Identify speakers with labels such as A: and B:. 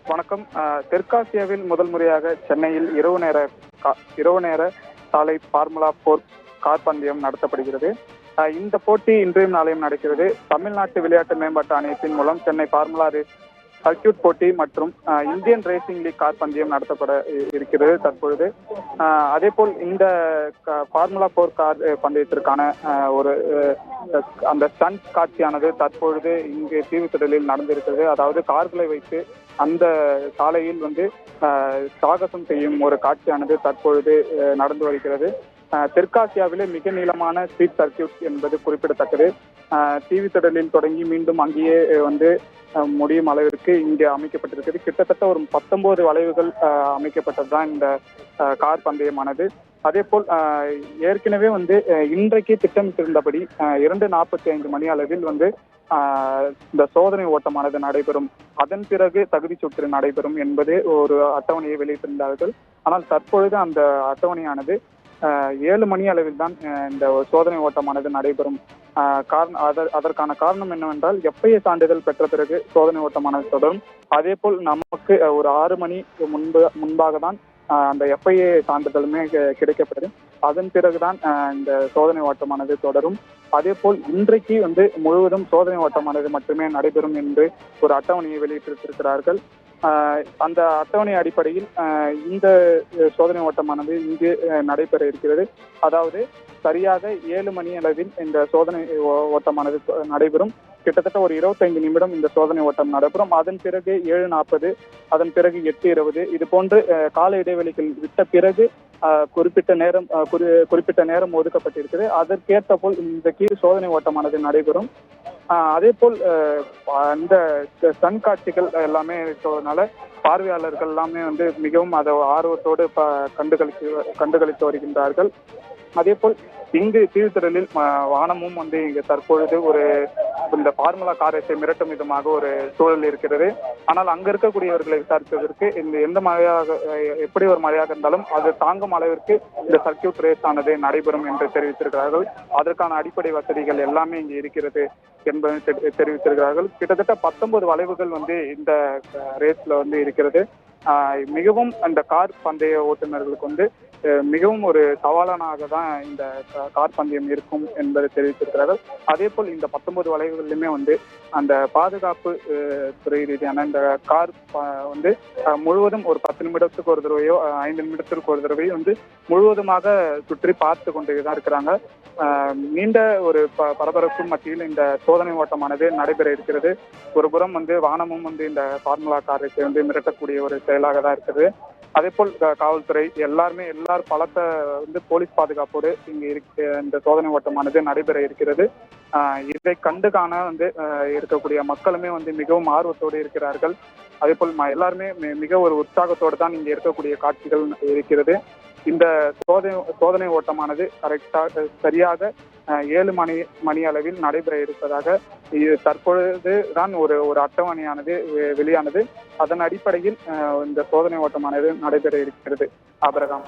A: வணக்கம். தெற்காசியாவில் முதல் முறையாக சென்னையில் இரவு நேர சாலை ஃபார்முலா 4 கார் பந்தயம் நடத்தப்படுகிறது. இந்த போட்டி இன்றையும் நாளையும் நடக்கிறது. தமிழ்நாட்டு விளையாட்டு மேம்பாட்டு ஆணையத்தின் மூலம் சென்னை ஃபார்முலா ரேஸ் சர்க்கியூட் போட்டி மற்றும் இந்தியன் ரேசிங் லீக் கார் பந்தயம் நடத்தப்பட இருக்கிறது தற்பொழுது. அதேபோல் இந்த ஃபார்முலா 4 கார் பந்தயத்திற்கான ஒரு அந்த ஸ்டண்ட் காட்சியானது தற்பொழுது இங்கு தீவுத்திடலில் நடந்திருக்கிறது. அதாவது கார்களை வைத்து அந்த சாலையில் சாகசம் செய்யும் ஒரு காட்சியானது தற்பொழுது நடந்து வருகிறது. தெற்காசியாவிலே மிக நீளமான ஸ்ட்ரீட் சர்க்கியூட் என்பது குறிப்பிடத்தக்கது. தீவுத்திடலில் தொடங்கி மீண்டும் அங்கேயே முடியும் அளவிற்கு இங்கே அமைக்கப்பட்டிருக்கிறது. கிட்டத்தட்ட ஒரு 19 வளைவுகள் அமைக்கப்பட்டதுதான் இந்த கார் பந்தயமானது. அதே போல் ஏற்கனவே இன்றைக்கு திட்டமிட்டிருந்தபடி 2:45 மணி அளவில் இந்த சோதனை ஓட்டமானது நடைபெறும். அதன் பிறகு தகுதி சுற்று நடைபெறும் என்பது ஒரு அட்டவணையை வெளியிட்டிருந்தார்கள். ஆனால் தற்பொழுது அந்த அட்டவணையானது 7 மணி அளவில் தான் இந்த சோதனை ஓட்டமானது நடைபெறும். அதற்கான காரணம் என்னவென்றால் FIA சான்றிதழ் பெற்ற பிறகு சோதனை ஓட்டமானது தொடரும். அதே போல் நமக்கு ஒரு 6 மணி முன்பாக தான் அந்த FIA சான்றிதழுமே கிடைக்கப்படும். அதன் பிறகுதான் இந்த சோதனை ஓட்டமானது தொடரும். அதே போல் இன்றைக்கு முழுவதும் சோதனை ஓட்டமானது மட்டுமே நடைபெறும் என்று ஒரு அட்டவணையை வெளியிட்டிருக்கிறார்கள். அந்த அட்டவணை அடிப்படையில் இந்த சோதனை ஓட்டமானது இங்கு நடைபெற இருக்கிறது. அதாவது சரியாக 7 மணி அளவில் இந்த சோதனை ஓட்டமானது நடைபெறும். கிட்டத்தட்ட ஒரு 25 நிமிடம் இந்த சோதனை ஓட்டம் நடைபெறும். அதன் பிறகு 7:40, அதன் பிறகு 8:20 இது போன்று கால இடைவெளிகள் விட்ட பிறகு குறிப்பிட்ட நேரம் ஒதுக்கப்பட்டிருக்கிறது. அதற்கேற்ற போல் இன்றைக்கு சோதனை ஓட்டமானது நடைபெறும். அதே போல் இந்த கண்காட்சிகள் எல்லாமே இருக்கிறதுனால பார்வையாளர்கள் எல்லாமே மிகவும் அதை ஆர்வத்தோடு கண்டுகளித்து வருகின்றார்கள். அதே போல் இங்கு தீவுத்திடலில் வானமும் இங்கு தற்பொழுது இந்த ஃபார்முலா காரத்தை மிரட்டும் விதமாக ஒரு சூழல் இருக்கிறது. ஆனால் அங்க இருக்கக்கூடியவர்களை விசாரிப்பதற்கு எந்த மழையாக எப்படி ஒரு மழையாக இருந்தாலும் அது தாங்கும் அளவிற்கு இந்த சர்க்கியூட் ரேஸ் ஆனது நடைபெறும் என்று தெரிவித்திருக்கிறார்கள். அதற்கான அடிப்படை வசதிகள் எல்லாமே இங்கு இருக்கிறது என்பதை தெரிவித்திருக்கிறார்கள். கிட்டத்தட்ட 19 வளைவுகள் இந்த ரேஸ்ல இருக்கிறது. மிகவும் அந்த கார் பந்தய ஓட்டுநர்களுக்கு மிகவும் ஒரு சவாலானதாக தான் இந்த கார் பந்தயம் இருக்கும் என்பதை தெரிவித்திருக்கிறார்கள். அதே போல் இந்த 19 வளைவுகளிலுமே அந்த பாதுகாப்பு துறை ரீதியான இந்த கார் முழுவதும் ஒரு 10 நிமிடத்துக்கு ஒரு தடவையோ 5 நிமிடத்திற்கு ஒரு தடவையோ முழுவதுமாக சுற்றி பார்த்து கொண்டுதான் இருக்கிறாங்க. நீண்ட ஒரு பரபரப்பு மத்தியில் இந்த சோதனை ஓட்டமானது நடைபெற இருக்கிறது. ஒரு புறம் வானமும் இந்த ஃபார்முலா காரை மிரட்டக்கூடிய ஒரு செயலாக தான் இருக்குது. அதே போல் காவல்துறை எல்லாரும் பலத்த போலீஸ் பாதுகாப்போடு இங்கு இந்த சோதனை ஓட்டமானது நடைபெற இருக்கிறது. இதை கண்டு காண இருக்கக்கூடிய மக்களுமே மிகவும் ஆர்வத்தோடு இருக்கிறார்கள். அதே போல் எல்லாருமே மிக ஒரு உற்சாகத்தோடு தான் இங்கே இருக்கக்கூடிய காட்சிகள் இருக்கிறது. இந்த சோதனை ஓட்டமானது சரியாக 7 மணி அளவில் நடைபெற இருப்பதாக தற்பொழுது தான் ஒரு அட்டவணையானது வெளியானது. அதன் அடிப்படையில் இந்த சோதனை ஓட்டமானது நடைபெற இருக்கிறது. ஆபிரகாம்.